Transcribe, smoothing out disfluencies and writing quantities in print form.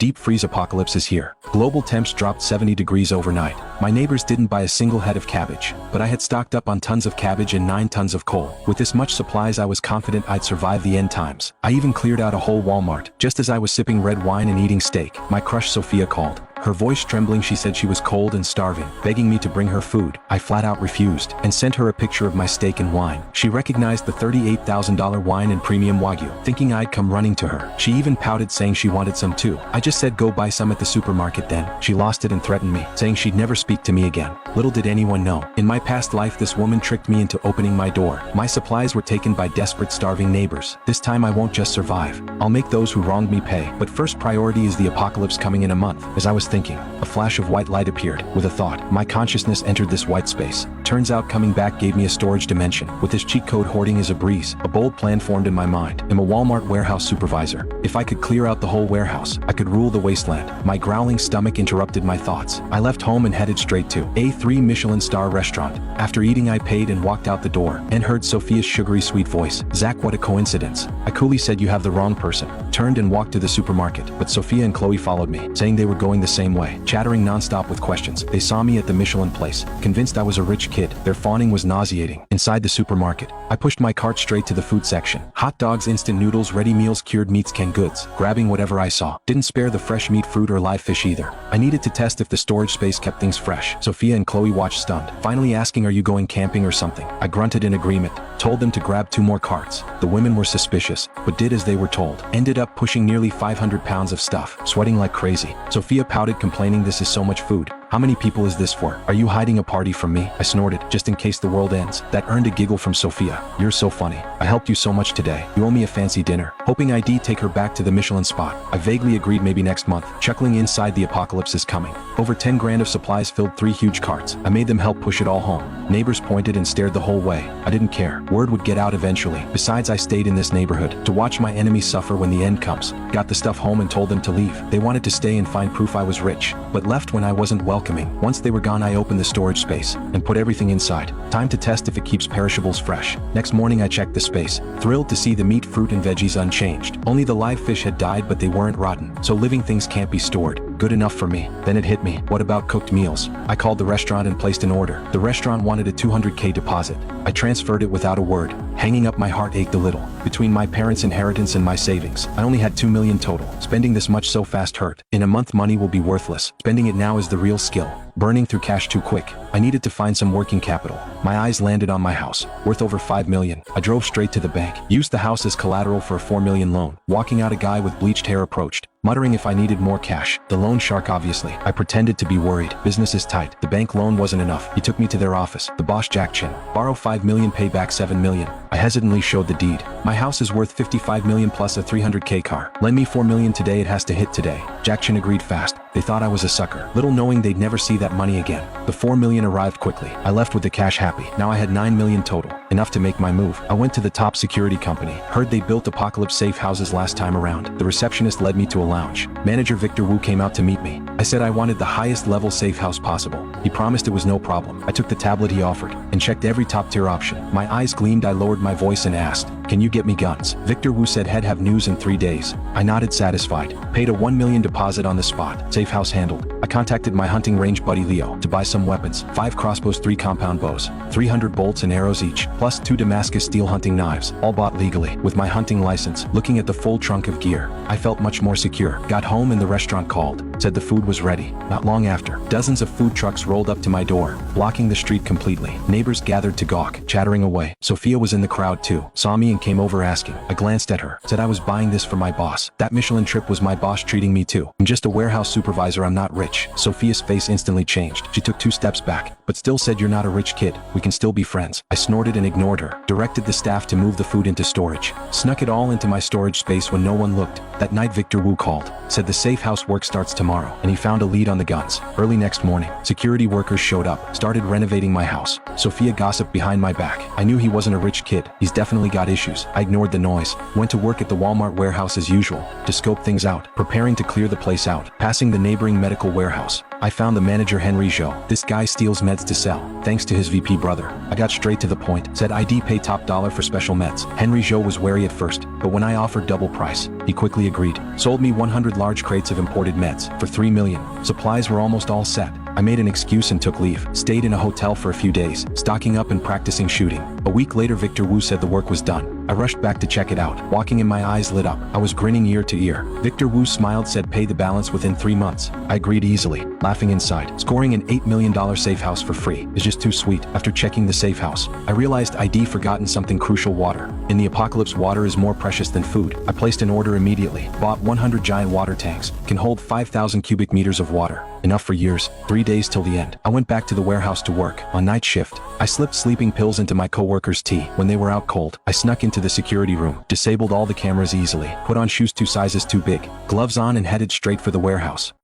deep freeze apocalypse is here. Global temps dropped 70 degrees overnight. My neighbors didn't buy a single head of cabbage, but I had stocked up on tons of cabbage and 9 tons of coal. With this much supplies, I was confident I'd survive the end times. I even cleared out a whole Walmart. Just as I was sipping red wine and eating steak, my crush Sophia called. Her voice trembling, she said she was cold and starving, begging me to bring her food. I flat out refused, and sent her a picture of my steak and wine. She recognized the $38,000 wine and premium Wagyu, thinking I'd come running to her. She even pouted, saying she wanted some too. I just said go buy some at the supermarket then. She lost it and threatened me, saying she'd never speak to me again. Little did anyone know, in my past life this woman tricked me into opening my door. My supplies were taken by desperate, starving neighbors. This time I won't just survive. I'll make those who wronged me pay. But first priority is the apocalypse coming in a month. As I was thinking, a flash of white light appeared. With a thought, my consciousness entered this white space. Turns out coming back gave me a storage dimension. With this cheat code, hoarding is a breeze. A bold plan formed in my mind. I'm a Walmart warehouse supervisor. If I could clear out the whole warehouse, I could rule the wasteland. My growling stomach interrupted my thoughts. I left home and headed straight to a 3 Michelin star restaurant. After eating, I paid and walked out the door, and heard Sophia's sugary sweet voice. Zach, what a coincidence. I coolly said, you have the wrong person. Turned and walked to the supermarket, but Sophia and Chloe followed me, saying they were going the same way, chattering nonstop with questions. They saw me at the Michelin place, convinced I was a rich kid. Their fawning was nauseating. Inside the supermarket, I pushed my cart straight to the food section. Hot dogs, instant noodles, ready meals, cured meats, canned goods. Grabbing whatever I saw. Didn't spare the fresh meat, fruit, or live fish either. I needed to test if the storage space kept things fresh. Sophia and Chloe watched stunned, finally asking, are you going camping or something? I grunted in agreement, told them to grab 2 more carts. The women were suspicious, but did as they were told. Ended up pushing nearly 500 pounds of stuff, sweating like crazy. Sophia pouted, complaining, this is so much food. How many people is this for? Are you hiding a party from me? I snorted, just in case the world ends. That earned a giggle from Sophia. You're so funny. I helped you so much today. You owe me a fancy dinner. Hoping I'd take her back to the Michelin spot. I vaguely agreed, maybe next month. Chuckling inside, the apocalypse is coming. Over 10 grand of supplies filled 3 huge carts. I made them help push it all home. Neighbors pointed and stared the whole way. I didn't care. Word would get out eventually. Besides, I stayed in this neighborhood to watch my enemies suffer when the end comes. Got the stuff home and told them to leave. They wanted to stay and find proof I was rich, but left when I wasn't welcoming. Once they were gone, I opened the storage space and put everything inside. Time to test if it keeps perishables fresh. Next morning, I checked the space, thrilled to see the meat, fruit, and veggies unchanged. Only the live fish had died, but they weren't rotten, so living things can't be stored. Good enough for me. Then it hit me. What about cooked meals? I called the restaurant and placed an order. The restaurant wanted a $200K deposit. I transferred it without a word. Hanging up, my heart ached a little. Between my parents' inheritance and my savings, I only had $2 million total. Spending this much so fast hurt. In a month, money will be worthless. Spending it now is the real skill. Burning through cash too quick. I needed to find some working capital. My eyes landed on my house, worth over $5 million. I drove straight to the bank, used the house as collateral for a $4 million loan. Walking out, a guy with bleached hair approached, muttering if I needed more cash. The loan shark, obviously. I pretended to be worried. Business is tight. The bank loan wasn't enough. He took me to their office. The boss, Jack Chin. Borrow $5 million, pay back $7 million. I hesitantly showed the deed. My house is worth $55 million plus a $300K car. Lend me $4 million today, it has to hit today. Jack Chin agreed fast. They thought I was a sucker, little knowing they'd never see that money again. The $4 million arrived quickly. I left with the cash happy. Now I had $9 million total, enough to make my move. I went to the top security company. Heard they built apocalypse safe houses last time around. The receptionist led me to a lounge. Manager Victor Wu came out to meet me. I said I wanted the highest level safe house possible. He promised it was no problem. I took the tablet he offered and checked every top tier option. My eyes gleamed. I lowered my voice and asked, can you get me guns? Victor Wu said he'd have news in 3 days. I nodded, satisfied. Paid a $1 million deposit on the spot. Safe house handled. I contacted my hunting range buddy Leo to buy some weapons. 5 crossbows, 3 compound bows, 300 bolts and arrows each, plus 2 Damascus steel hunting knives, all bought legally. With my hunting license, looking at the full trunk of gear, I felt much more secure. Got home and the restaurant called, said the food was ready. Not long after, dozens of food trucks rolled up to my door, blocking the street completely. Neighbors gathered to gawk, chattering away. Sophia was in the crowd too, saw me and came over asking. I glanced at her, said I was buying this for my boss. That Michelin trip was my boss treating me too. I'm just a warehouse supervisor, I'm not rich. Sophia's face instantly changed. She took 2 steps back, but still said, you're not a rich kid. We can still be friends. I snorted and ignored her. Directed the staff to move the food into storage. Snuck it all into my storage space when no one looked. That night Victor Wu called. Said the safe house work starts tomorrow, and he found a lead on the guns. Early next morning, security workers showed up, started renovating my house. Sophia gossiped behind my back. I knew he wasn't a rich kid. He's definitely got issues. I ignored the noise. Went to work at the Walmart warehouse as usual, to scope things out, preparing to clear the place out. Passing the neighboring medical warehouse, I found the manager Henry Zhou. This guy steals meds to sell, thanks to his VP brother. I got straight to the point, said ID pay top dollar for special meds. Henry Zhou was wary at first, but when I offered double price, he quickly agreed. Sold me 100 large crates of imported meds for 3 million. Supplies were almost all set. I made an excuse and took leave. Stayed in a hotel for a few days, stocking up and practicing shooting. A week later Victor Wu said the work was done. I rushed back to check it out. Walking in, my eyes lit up. I was grinning ear to ear. Victor Wu smiled, said pay the balance within 3 months. I agreed easily, laughing inside. Scoring an $8 million safe house for free is just too sweet. After checking the safe house, I realized I'd forgotten something crucial: water. In the apocalypse, water is more precious than food. I placed an order immediately. Bought 100 giant water tanks. Can hold 5,000 cubic meters of water. Enough for years. 3 days till the end. I went back to the warehouse to work. On night shift, I slipped sleeping pills into my co-workers' tea. When they were out cold, I snuck into the security room, disabled all the cameras easily, put on shoes 2 sizes too big, gloves on, and headed straight for the warehouse.